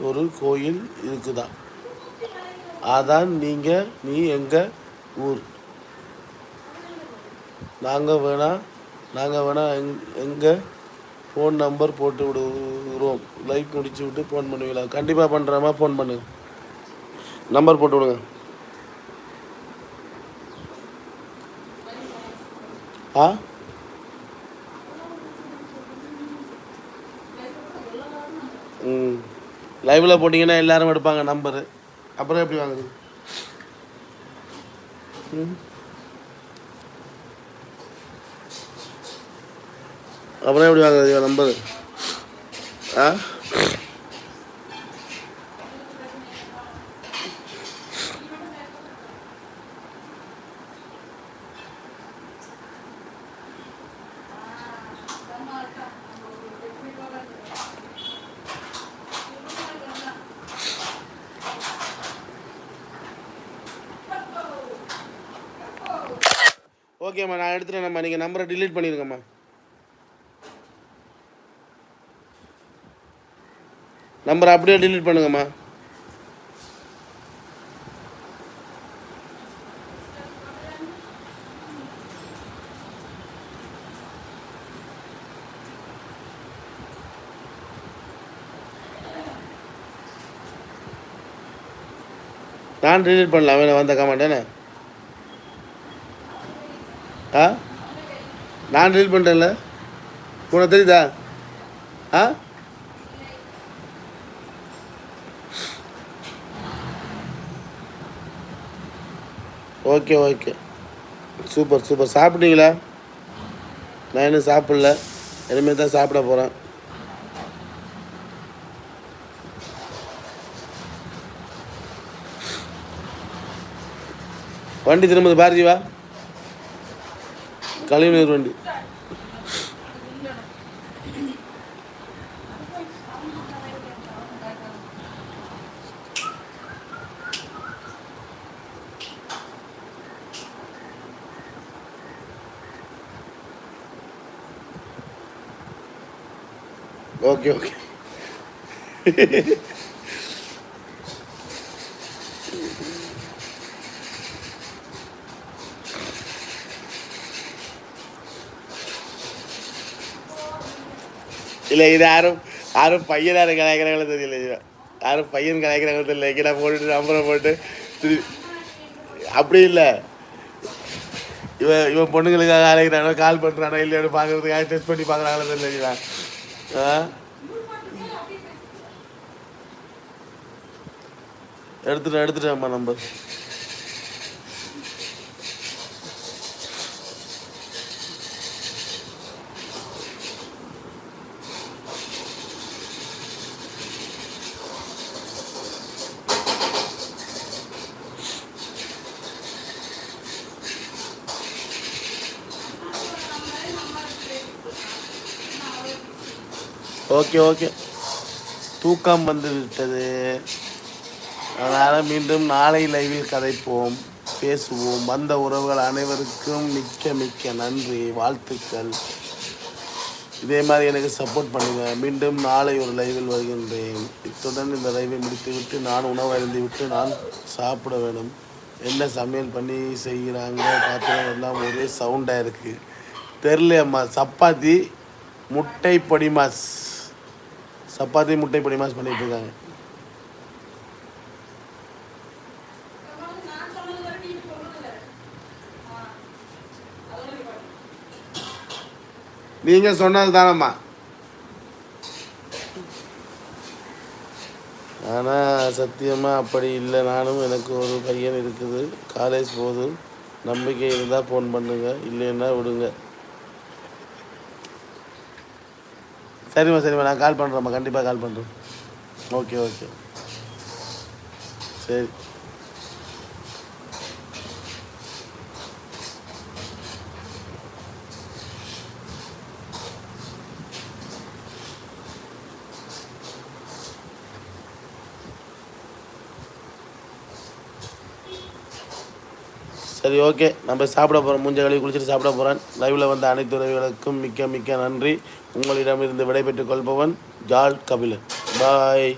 ஒரு கோயில் இருக்குதா? அதான் நீ எங்கள் ஊர். நாங்கள் வேணா எங்கள் ஃபோன் நம்பர் போட்டு விடுறோம். லைக் முடிச்சு விட்டு ஃபோன் பண்ணுவீங்களா? கண்டிப்பாக பண்ணுறோமா, ஃபோன் பண்ணுங்க. நம்பர் போட்டு விடுங்க. லைவில் போட்டிங்கன்னா எல்லோரும் எடுப்பாங்க நம்பரு. அப்புறம் எப்படி வாங்குது? அப்புறம் எப்படி வாங்குறது நம்பரு? ஓகேம்மா, நான் எடுத்துட்டேன்ம்மா. நீங்கள் நம்பரை டிலீட் பண்ணிடுங்கம்மா. நம்பரை அப்படியே டிலீட் பண்ணுங்கம்மா. நான் டிலீட் பண்ணலாம். அவன் வந்த கமெண்ட்டானே நான் டீல் பண்ணுறேன்ல, உனக்கு தெரியுதா? Okay okay, super super. சாப்பிட்டீங்களா? நான் இன்னும் சாப்பிடல, இனிமேல் தான் சாப்பிட போகிறேன். வண்டி திரும்புது பாரதி, வா. கழிவுநீர் வண்டி. Okay okay. இல்லை, இது யாரும் பையனாரு கலாய்க்கிறாங்களோ தெரியல. யாரும் பையன் கலாய்க்கிறாங்களோ தெரியல. இங்கே நான் போட்டுட்டு நம்பரை போட்டு அப்படி இல்லை. இவன் பொண்ணுங்களுக்காக அழைக்கிறானோ, கால் பண்ணுறானோ இல்லையோன்னு பார்க்குறதுக்காக டெஸ்ட் பண்ணி பார்க்குறாங்களோ தெரியல. எடுத்துட்டேன்ம்மா நம்பர். ஓகே ஓகே, தூக்கம் வந்து விட்டது. அதனால் மீண்டும் நாளை லைவில் கதைப்போம், பேசுவோம். வந்த உறவுகள் அனைவருக்கும் மிக்க மிக்க நன்றி, வாழ்த்துக்கள். இதே மாதிரி எனக்கு சப்போர்ட் பண்ணுங்கள். மீண்டும் நாளை ஒரு லைவில் வருகின்றேன். இத்துடன் இந்த லைவை முடித்துவிட்டு நான் உணவு அருந்திவிட்டு நான் சாப்பிட வேணும். என்ன சமையல் பண்ணி செய்கிறாங்க பார்த்தீங்கன்னா எல்லாம் ஒரே சவுண்டாக இருக்குது. தெரிலையம்மா. சப்பாத்தி முட்டை பொடிமாஸ், சப்பாத்தி முட்டை பொடிமாஸ் பண்ணிகிட்டு இருக்காங்க. நீங்கள் சொன்னது தானம்மா. ஆனால் சத்தியமாக அப்படி இல்லை. நானும் எனக்கு ஒரு பையன் இருக்குது, காலேஜ் போதும். நம்பிக்கை இருந்தால் ஃபோன் பண்ணுங்க, இல்லைன்னா விடுங்க. சரிம்மா, நான் கால் பண்ணுறேம்மா, கண்டிப்பாக கால் பண்ணுறேன். ஓகே ஓகே, சரி. சரி ஓகே, நம்ம சாப்பிட போகிறோம். மூஞ்ச கழுவி குளிச்சுட்டு சாப்பிட போகிறேன். லைவில் வந்த அனைத்து உறவுகளுக்கும் மிக்க மிக்க நன்றி. உங்களிடமிருந்து விடைபெற்றுக் கொள்பவன் ஜால் கபிலன். பாய்.